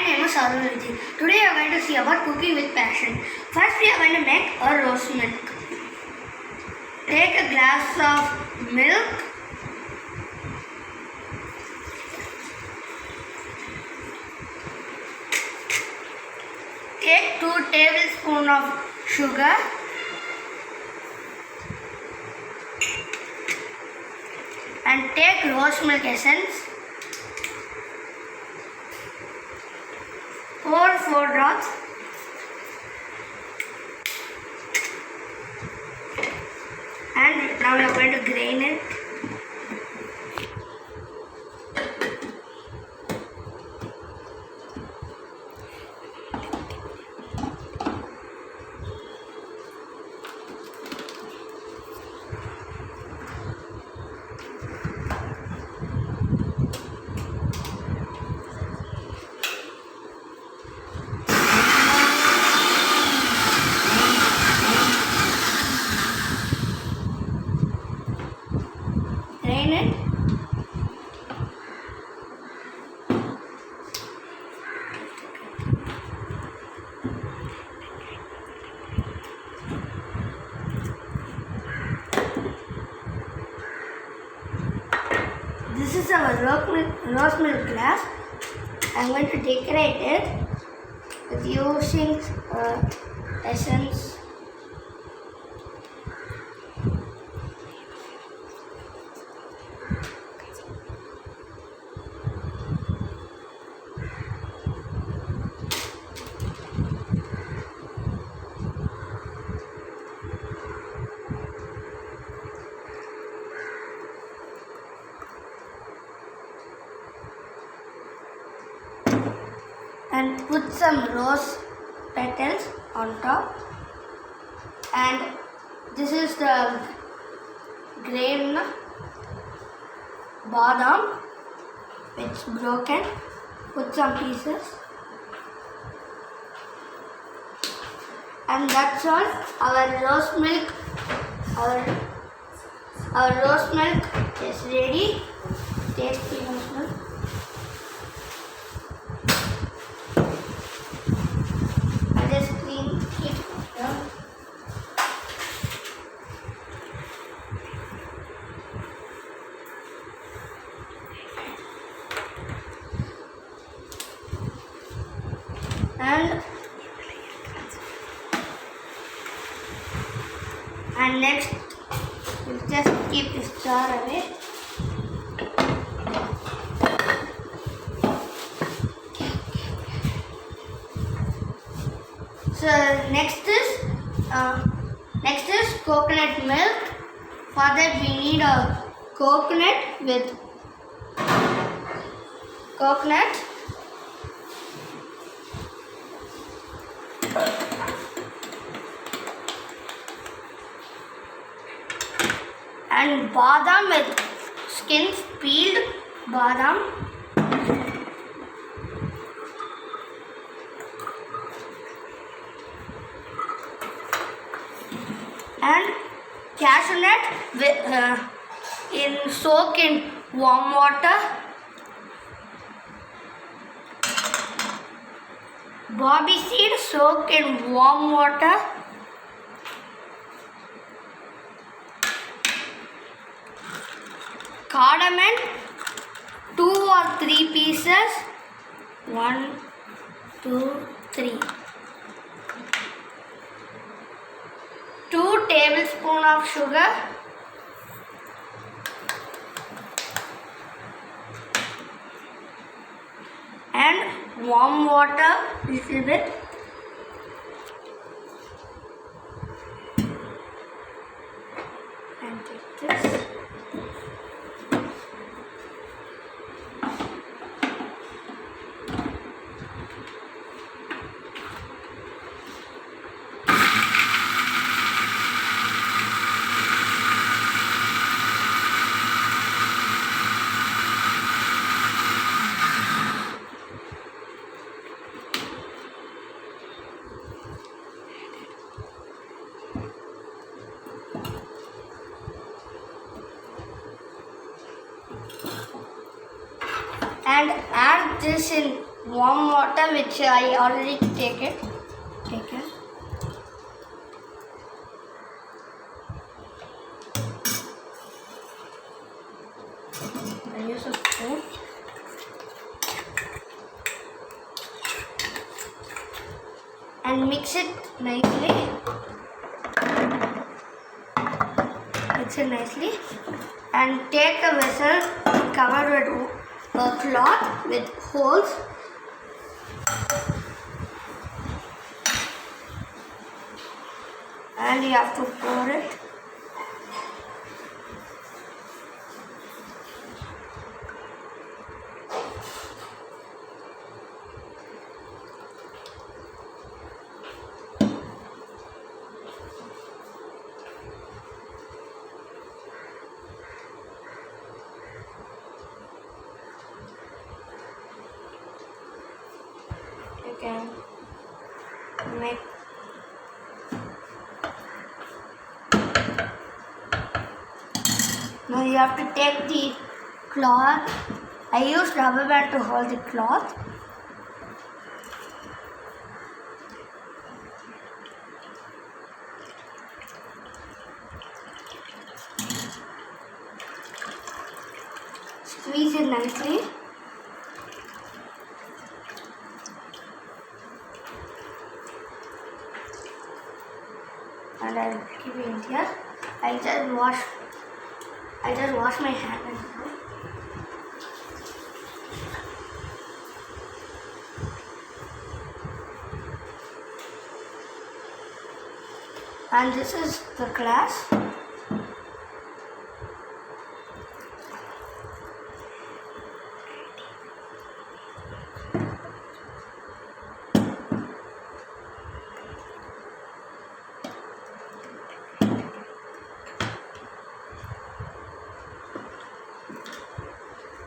name is Arulnidhi. Today we are going to see about cooking with passion. First we are going to make a rose milk. Take a glass of milk. Take 2 tablespoons of sugar. And take rose milk essence. Pour 4 drops. And now we are going to grain it. Drain it. This is our rose milk glass. I'm going to decorate it with using essence. And put some rose petals on top, and this is the grain badam, it's broken. Put some pieces, and that's all. Our rose milk is ready. Tasty rose milk. Just clean it down. And next we'll just keep this jar away. So next is coconut milk. For that we need a coconut with coconut, and badam with skins, peeled badam. And cashew nut soak in warm water. Poppy seed soak in warm water. Cardamom 2 or 3 pieces. 1, 2, 3. 2 tablespoons of sugar. And warm water little bit. And take this. And add this in warm water which I already taken. I use a spoon. And mix it nicely. And take a vessel covered with a cloth with holes. And you have to pour it. You can make now you have to take the cloth. I use rubber band to hold the cloth. Squeeze it nicely. And I'll keep it in here. I just wash my hand. And this is the glass.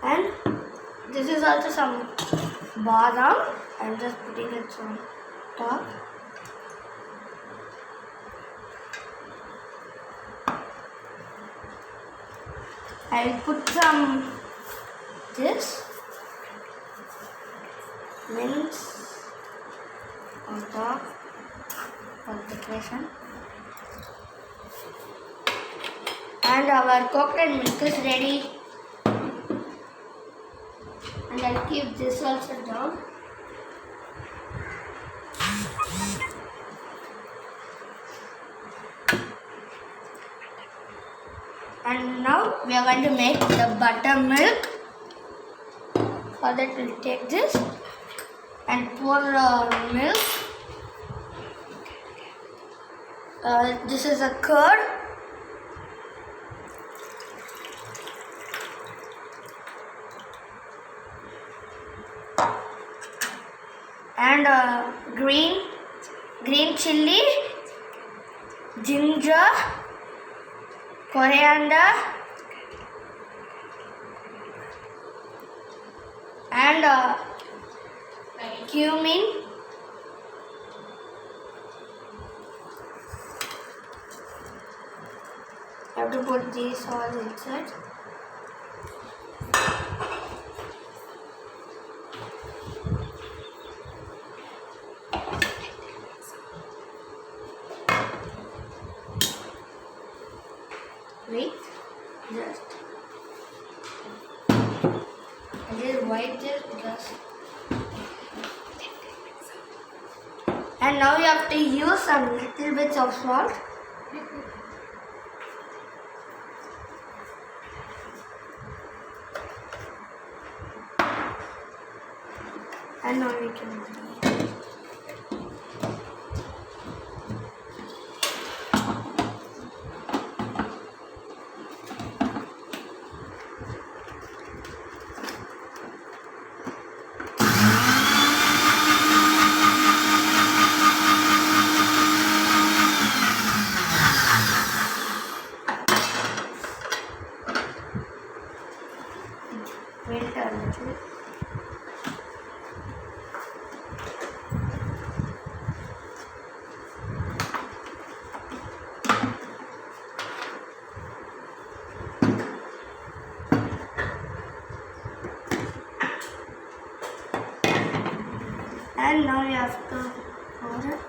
And this is also some badam. I'm just putting it on top. I will put some this mints on top for decoration. And our coconut milk is ready. And I'll keep this also down. And now we are going to make the buttermilk. For that we'll take this and pour milk. This is a curd. And green chili, ginger, coriander, and cumin. I have to put these all inside. Wait, just I just wipe this because. And now you have to use some little bits of salt. And now we can. Wait a little. And now you have to pour it.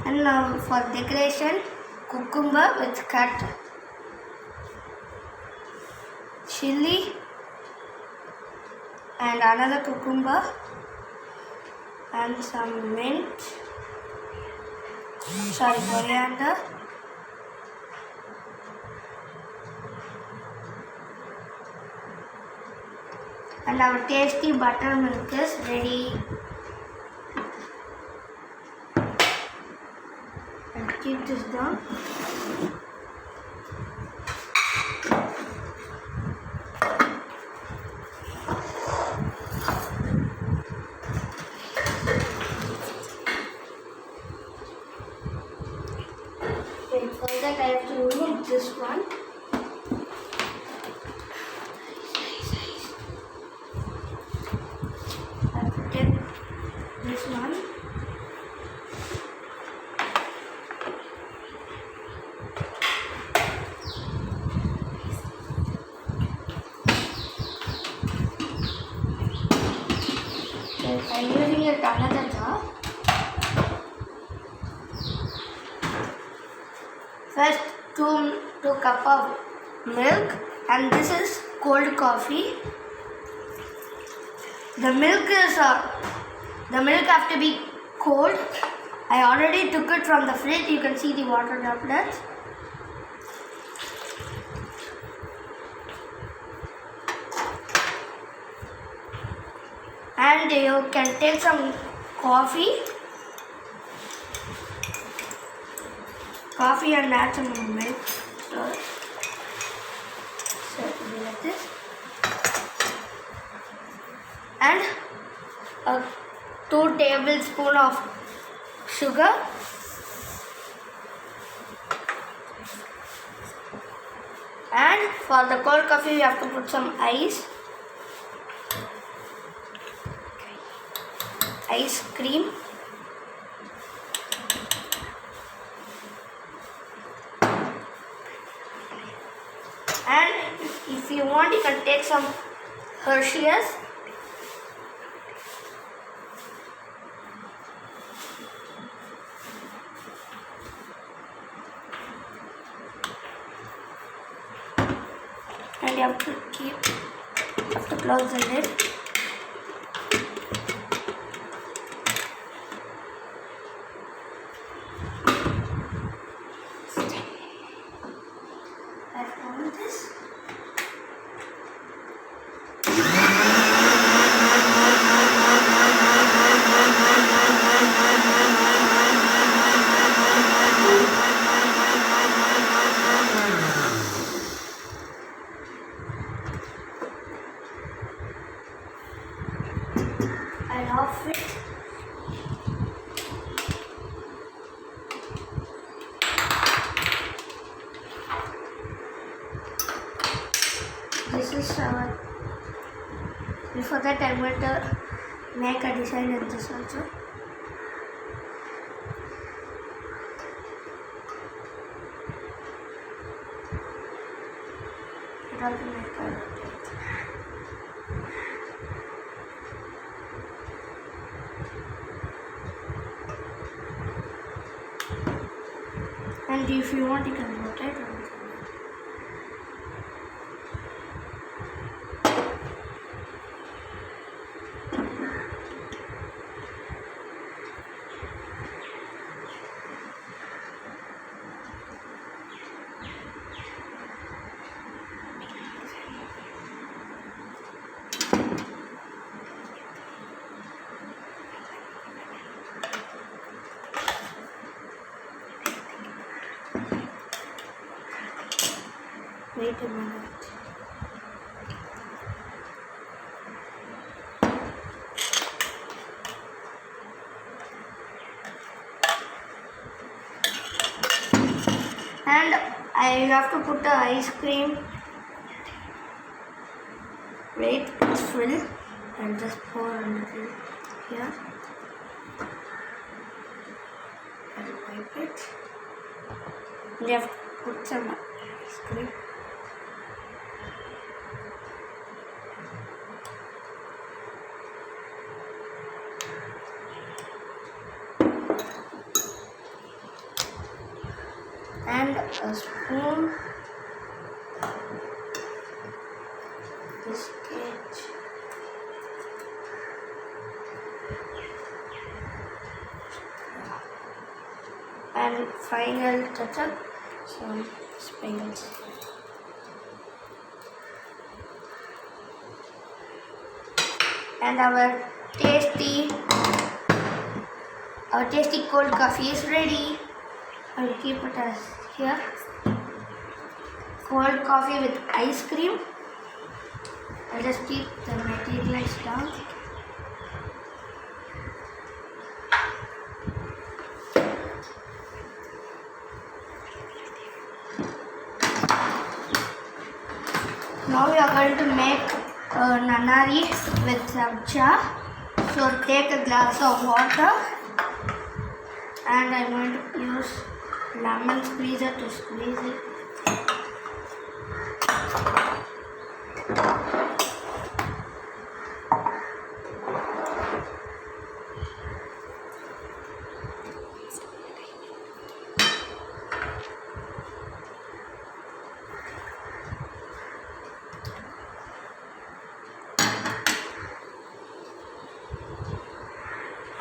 And now for decoration, cucumber with cut chili and another cucumber and some mint, coriander, and our tasty buttermilk is ready. And keep this down. Wait, for that I have to remove this one. I have to take this one. I'm using it another jar. First, two cup of milk, and this is cold coffee. The milk have to be cold. I already took it from the fridge. You can see the water droplets. And you can take some coffee and add some milk. So it will be like this. And 2 tablespoons of sugar. And for the cold coffee, you have to put some ice cream. And if you want, you can take some Hershey's. And you have to close the lid. This. I'll off it. This is our. Before that, I'm going to make a design in this also. It will make a. And if you want, you can rotate it. Wait a minute. And I have to put the ice cream. Wait, it's full. And just pour a little here. wipe it. We have to put some ice cream. And a spoon, biscuit, and final touch-up, some sprinkles. And our tasty cold coffee is ready. I will keep it as here. Cold coffee with ice cream. I'll just keep the materials down. Now we are going to make nanari with sabja. So take a glass of water, and I'm going to use lemon squeezer to squeeze it.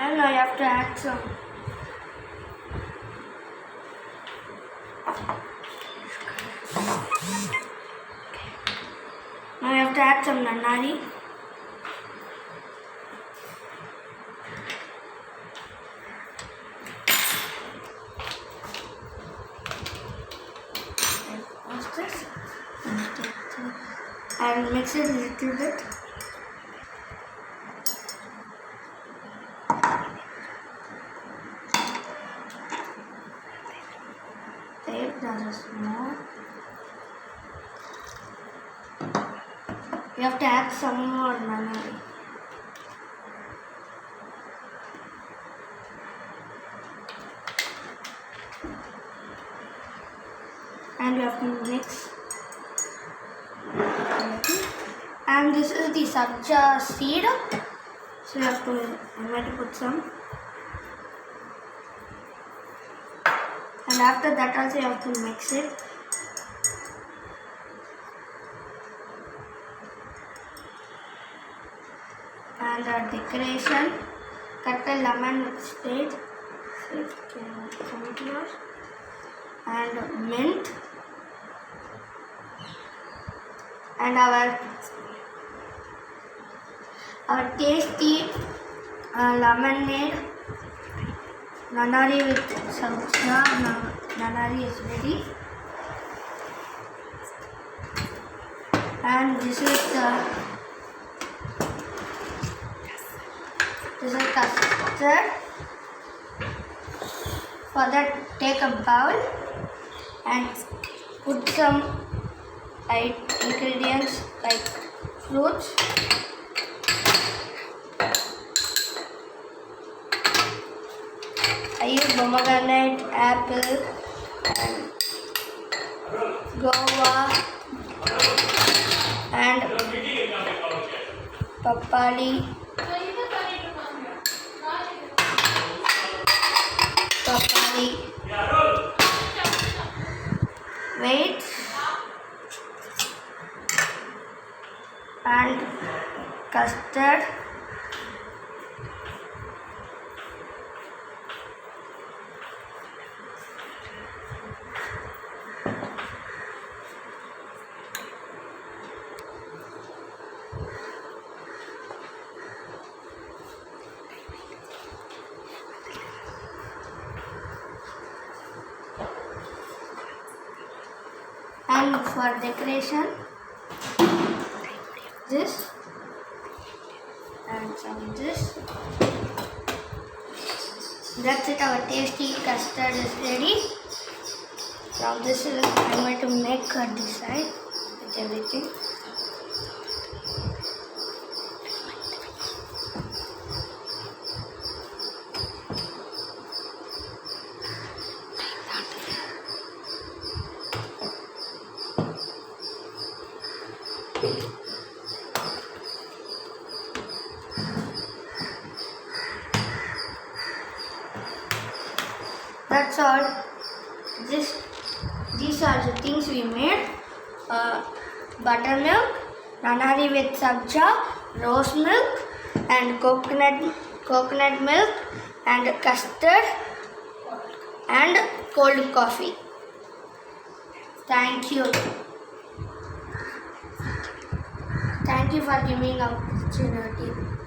And now you have to add some nanari. And mix it a little bit. There is more. You have to add some more nanari. And you have to mix. And this is the sabja seed. So I'm going to put some. And after that also you have to mix it. And our decoration, cut a lemon with spade, and mint, and our tasty lemonade nanari with sabja. Nanari is ready, and this is custard. For that, take a bowl and put some ingredients like fruits. I use pomegranate, apple, and guava, and papali. Wait, and custard, and for decoration this and some this. That's it, our tasty custard is ready. Now this is, I'm going to make a design with everything. That's all. These are the things we made. Buttermilk, nanari with sabja, rose milk, and coconut milk, and custard, and cold coffee. Thank you. Thank you for giving opportunity.